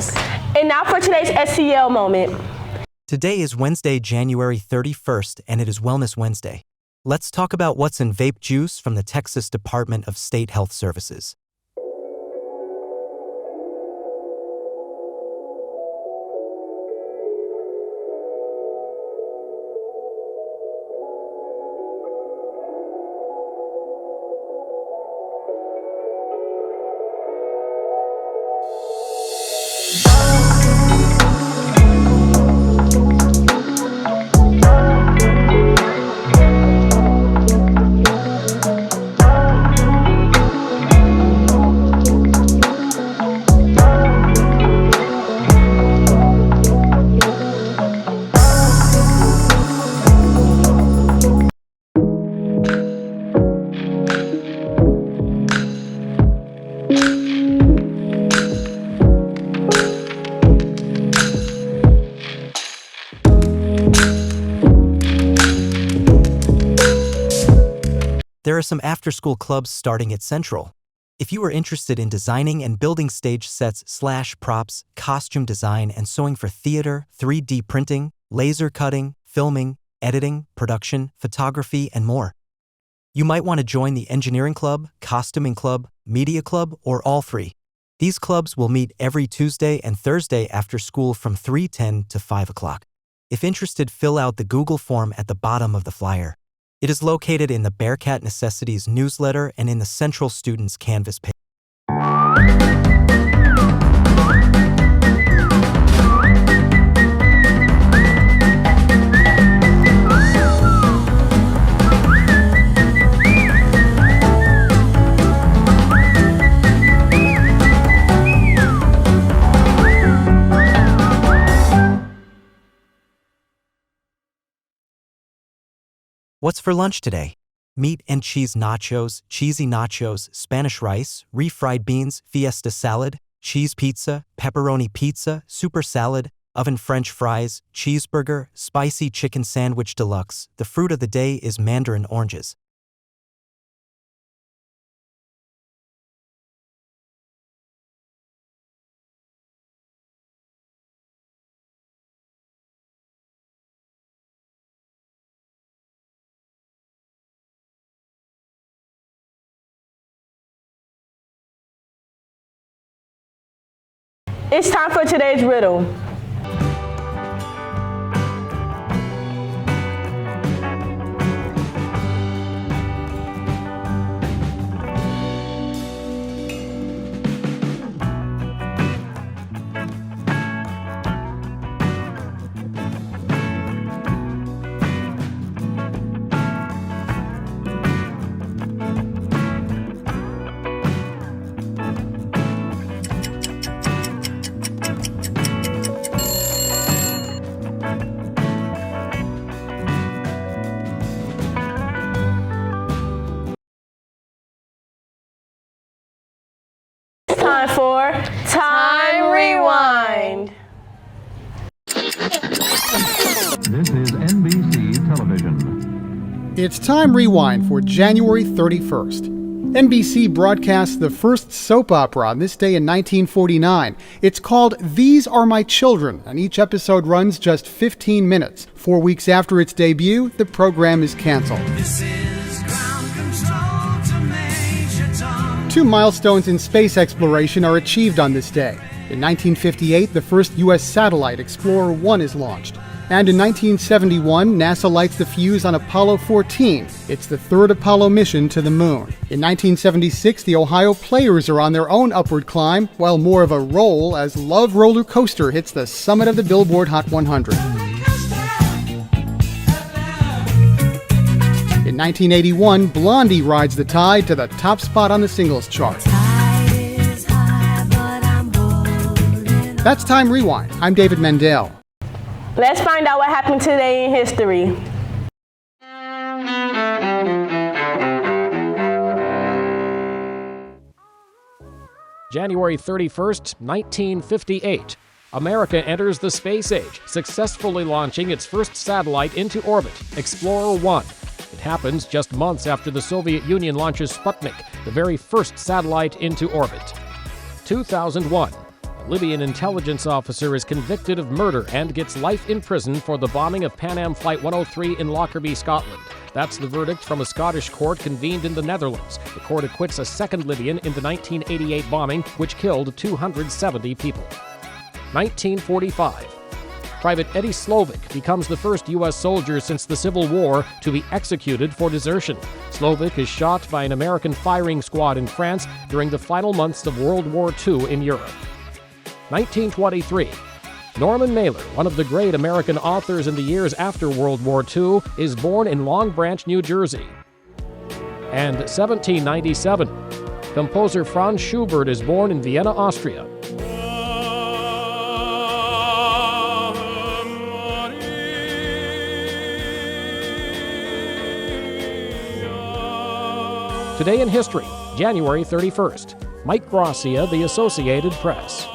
us. And now for today's SCL moment. Today is Wednesday, January 31st, and it is Wellness Wednesday. Let's talk about what's in vape juice from the Texas Department of State Health Services. There are some after-school clubs starting at Central. If you are interested in designing and building stage sets/props, costume design and sewing for theater, 3D printing, laser cutting, filming, editing, production, photography, and more, you might want to join the engineering club, costuming club, media club, or all three. These clubs will meet every Tuesday and Thursday after school from 3:10 to 5 o'clock. If interested, fill out the Google form at the bottom of the flyer. It is located in the Bearcat Necessities newsletter and in the Central Students Canvas page. What's for lunch today? Meat and cheese nachos, cheesy nachos, Spanish rice, refried beans, fiesta salad, cheese pizza, pepperoni pizza, super salad, oven French fries, cheeseburger, spicy chicken sandwich deluxe. The fruit of the day is mandarin oranges. It's time for today's riddle. Time for Time Rewind. This is NBC Television. It's Time Rewind for January 31st. NBC broadcasts the first soap opera on this day in 1949. It's called These Are My Children, and each episode runs just 15 minutes. 4 weeks after its debut, the program is canceled. Two milestones in space exploration are achieved on this day. In 1958, the first U.S. satellite, Explorer 1, is launched. And in 1971, NASA lights the fuse on Apollo 14. It's the third Apollo mission to the moon. In 1976, the Ohio Players are on their own upward climb, while more of a roll as Love Roller Coaster hits the summit of the Billboard Hot 100. In 1981, Blondie rides the tide to the top spot on the singles chart. That's Time Rewind. I'm David Mendel. Let's find out what happened today in history. January 31st, 1958. America enters the space age, successfully launching its first satellite into orbit, Explorer 1. It happens just months after the Soviet Union launches Sputnik, the very first satellite into orbit. 2001. A Libyan intelligence officer is convicted of murder and gets life in prison for the bombing of Pan Am Flight 103 in Lockerbie, Scotland. That's the verdict from a Scottish court convened in the Netherlands. The court acquits a second Libyan in the 1988 bombing, which killed 270 people. 1945. Private Eddie Slovic becomes the first U.S. soldier since the Civil War to be executed for desertion. Slovic is shot by an American firing squad in France during the final months of World War II in Europe. 1923. Norman Mailer, one of the great American authors in the years after World War II, is born in Long Branch, New Jersey. And 1797. Composer Franz Schubert is born in Vienna, Austria. Today in history, January 31st. Mike Gracia, The Associated Press.